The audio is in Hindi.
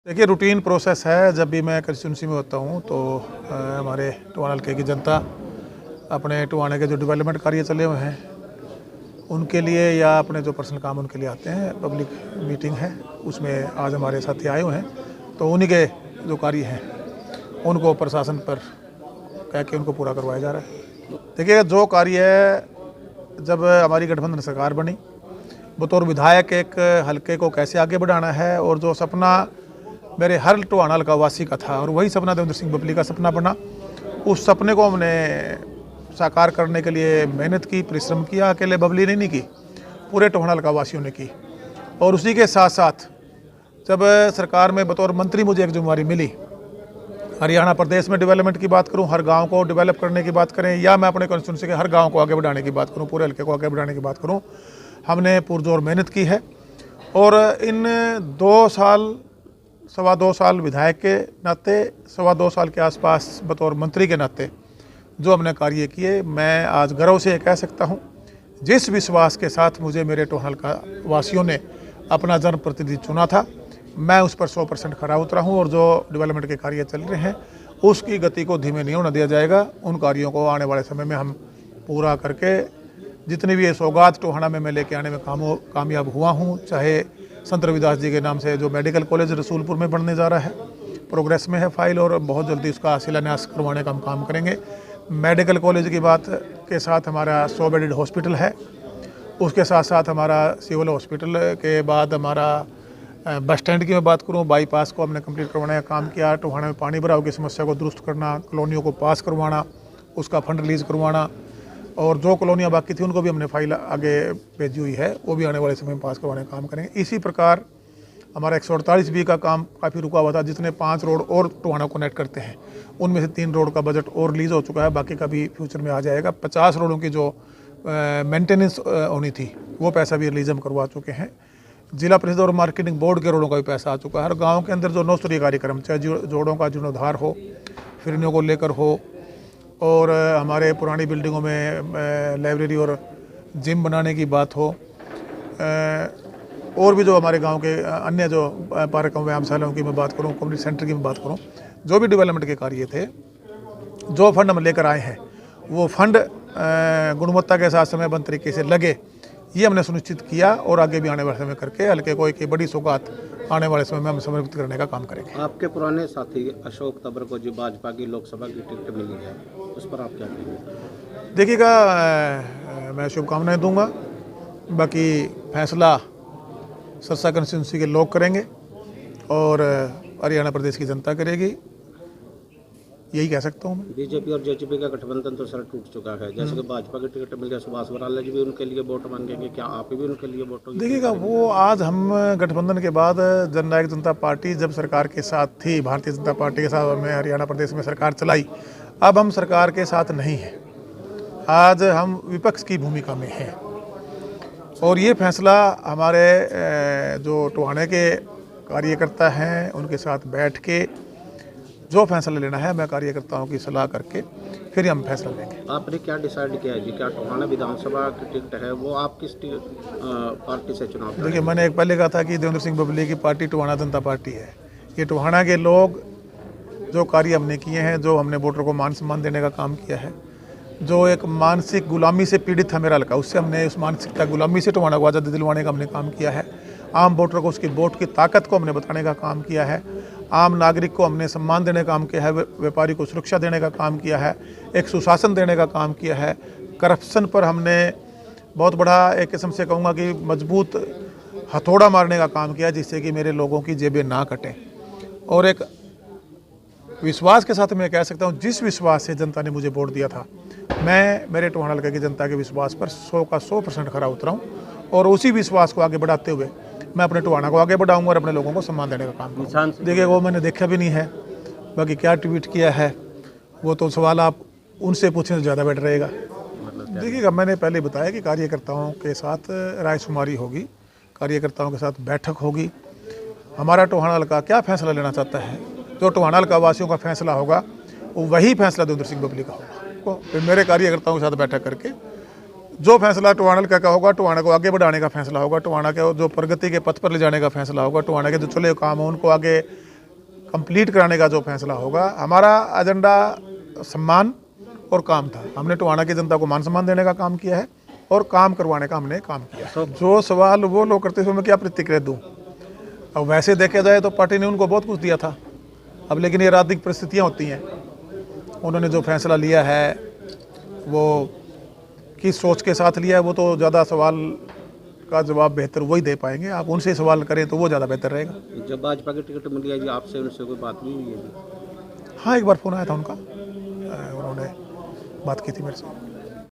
देखिए रूटीन प्रोसेस है। जब भी मैं कंस्टिट्यूंसी में होता हूँ तो हमारे टोहाना हल्के की जनता अपने टोहाने के जो डेवलपमेंट कार्य चले हुए हैं उनके लिए या अपने जो पर्सनल काम उनके लिए आते हैं। पब्लिक मीटिंग है, उसमें आज हमारे साथी आए हुए हैं, तो उन्हीं के जो कार्य हैं उनको प्रशासन पर कह के उनको पूरा करवाया जा रहा है। देखिए जो कार्य है, जब हमारी गठबंधन सरकार बनी, बतौर विधायक एक हल्के को कैसे आगे बढ़ाना है और जो सपना मेरे हर टोहाना हल्का वासी का था और वही सपना देवेंद्र सिंह बबली का सपना बना, उस सपने को हमने साकार करने के लिए मेहनत की, परिश्रम किया। अकेले बबली ने नहीं की, पूरे टोहाना हल्का वासियों ने की। और उसी के साथ साथ जब सरकार में बतौर मंत्री मुझे एक जिम्मेवारी मिली, हरियाणा प्रदेश में डेवलपमेंट की बात करूं, हर गांव को डेवलप करने की बात करें, या मैं अपने कॉन्स्टिट्यूंसी के हर गांव को आगे बढ़ाने की बात करूं, पूरे हल्के को आगे बढ़ाने की बात करूं, हमने पुरजोर मेहनत की है। और इन 2 साल विधायक के नाते, 2.25 साल के आसपास बतौर मंत्री के नाते जो हमने कार्य किए, मैं आज गर्व से कह सकता हूं, जिस विश्वास के साथ मुझे मेरे टोहाना हल्का वासियों ने अपना जनप्रतिनिधि चुना था, मैं उस पर 100% खरा उतरा हूं। और जो डेवलपमेंट के कार्य चल रहे हैं उसकी गति को धीमे नहीं होने दिया जाएगा। उन कार्यों को आने वाले समय में हम पूरा करके जितनी भी ये सौगात टोहाना में मैं लेके आने में कामयाब हुआ हूँ, चाहे संत रविदास जी के नाम से जो मेडिकल कॉलेज रसूलपुर में बनने जा रहा है, प्रोग्रेस में है फाइल, और बहुत जल्दी उसका शिलान्यास करवाने का हम काम करेंगे। मेडिकल कॉलेज की बात के साथ हमारा 100 बेडेड हॉस्पिटल है, उसके साथ साथ हमारा सिविल हॉस्पिटल के बाद हमारा बस स्टैंड की मैं बात करूं, बाईपास को हमने कंप्लीट करवाने का काम किया। टोहाना में पानी भराव की समस्या को दुरुस्त करना, कॉलोनियों को पास करवाना, उसका फंड रिलीज़ करवाना, और जो कॉलोनियाँ बाकी थी उनको भी हमने फाइल आगे भेजी हुई है, वो भी आने वाले समय में पास करवाने का काम करेंगे। इसी प्रकार हमारा 148 बी का काम काफ़ी रुका हुआ था, जितने 5 रोड और टोहाना को कनेक्ट करते हैं, उनमें से 3 रोड का बजट और रिलीज़ हो चुका है, बाकी का भी फ्यूचर में आ जाएगा। 50 रोडों की जो मेंटेनेंस होनी थी वो पैसा भी रिलीज हम करवा चुके हैं। जिला परिषद और मार्केटिंग बोर्ड के रोडों का भी पैसा आ चुका है। हर गांव के अंदर जो 9 स्तरीय कार्यक्रम, चाहे जोड़ों का जीर्णोद्धार हो, फिरनियों को लेकर हो, और हमारे पुरानी बिल्डिंगों में लाइब्रेरी और जिम बनाने की बात हो, और भी जो हमारे गांव के अन्य जो पार्कों, व्यायामशालाओं की मैं बात करूं, कम्युनिटी सेंटर की मैं बात करूं, जो भी डेवलपमेंट के कार्य थे, जो फंड हम लेकर आए हैं वो फंड गुणवत्ता के साथ समयबद्ध तरीके से लगे, ये हमने सुनिश्चित किया। और आगे भी आने वाले समय करके हल्के को एक बड़ी सौगात आने वाले समय में हम समर्पित करने का काम करेंगे। आपके पुराने साथी अशोक तंवर को जो भाजपा की लोकसभा की टिकट मिली है, उस पर आप क्या कहेंगे? देखिएगा, मैं शुभकामनाएं दूंगा, बाकी फैसला सरसा कंस्टिट्यूंसी के लोग करेंगे और हरियाणा प्रदेश की जनता करेगी, यही कह सकता हूँ मैं। बीजेपी और जेजेपी का गठबंधन तो सर टूट चुका है, जैसे कि भाजपा की टिकट मिल गया, सुभाष बराला जी भी उनके लिए वोट मांगेंगे, क्या आप भी उनके लिए वोट? देखिएगा, वो आज हम गठबंधन के बाद जननायक जनता पार्टी जब सरकार के साथ थी, भारतीय जनता पार्टी के साथ में हरियाणा प्रदेश में सरकार चलाई, अब हम सरकार के साथ नहीं हैं, आज हम विपक्ष की भूमिका में हैं। और ये फैसला हमारे जो टोहाने के कार्यकर्ता हैं उनके साथ बैठ के जो फैसला लेना है, मैं कार्यकर्ताओं की सलाह करके फिर हम फैसला लेंगे। आपने क्या डिसाइड किया है जी? क्या टोहाना विधानसभा की टिकट है वो आप किस पार्टी से चुनाव करेंगे? देखिए, मैंने एक पहले कहा था कि देवेंद्र सिंह बबली की पार्टी टोहाना जनता पार्टी है। ये टोहाना के लोग जो कार्य हमने किए हैं, जो हमने वोटर को मान सम्मान देने का काम किया है, जो एक मानसिक गुलामी से पीड़ित था मेरा हल्का, उससे हमने उस मानसिकता गुलामी से टोहाना को आज़ादी दिलवाने का हमने काम किया है। आम वोटर को उसकी वोट की ताकत को हमने बताने का काम किया है। आम नागरिक को हमने सम्मान देने का काम किया है, व्यापारी को सुरक्षा देने का काम किया है, एक सुशासन देने का काम किया है। करप्शन पर हमने बहुत बड़ा, एक किस्म से कहूँगा कि मजबूत हथौड़ा मारने का काम किया, जिससे कि मेरे लोगों की जेबें ना कटें। और एक विश्वास के साथ मैं कह सकता हूँ, जिस विश्वास से जनता ने मुझे वोट दिया था, मैं मेरे टोहाना हल्के की जनता के विश्वास पर 100 का 100% खरा उतरा हूँ। और उसी विश्वास को आगे बढ़ाते हुए मैं अपने टोहाना को आगे बढ़ाऊंगा और अपने लोगों को सम्मान देने का काम करूँगा। देखिए, वो मैंने देखा भी नहीं है, बाकी क्या ट्वीट किया है वो तो सवाल आप उनसे पूछें तो ज़्यादा बेटर रहेगा। देखिएगा, मैंने पहले बताया कि कार्यकर्ताओं के साथ रायशुमारी होगी, कार्यकर्ताओं के साथ बैठक होगी। हमारा टोहाना हल्का क्या फैसला लेना चाहता है, जो टोहाना हल्का वासियों का फैसला होगा, वही फैसला देवेंद्र सिंह बबली का होगा। तो मेरे कार्यकर्ताओं के साथ बैठक करके जो फैसला टोहाना का होगा, टोहाना को आगे बढ़ाने का फैसला होगा, टोहाना के जो प्रगति के पथ पर ले जाने का फैसला होगा, टोहाना के जो चले काम हो उनको आगे कंप्लीट कराने का जो फैसला होगा। हमारा एजेंडा सम्मान और काम था। हमने टोहाना की जनता को मान सम्मान देने का काम किया है और काम करवाने का हमने काम किया है। जो सवाल वो लोग करते थे मैं क्या प्रतिक्रिया दूँ। अब वैसे देखा जाए तो पार्टी ने उनको बहुत कुछ दिया था, अब लेकिन ये राजनीतिक परिस्थितियाँ होती हैं। उन्होंने जो फैसला लिया है वो किस सोच के साथ लिया है, वो तो ज़्यादा सवाल का जवाब बेहतर वही दे पाएंगे। आप उनसे सवाल करें तो वो ज़्यादा बेहतर रहेगा। जब भाजपा की टिकट मिल गई आपसे उनसे कोई बात भी हुई है? हाँ, एक बार फ़ोन आया था उनका, उन्होंने बात की थी मेरे से।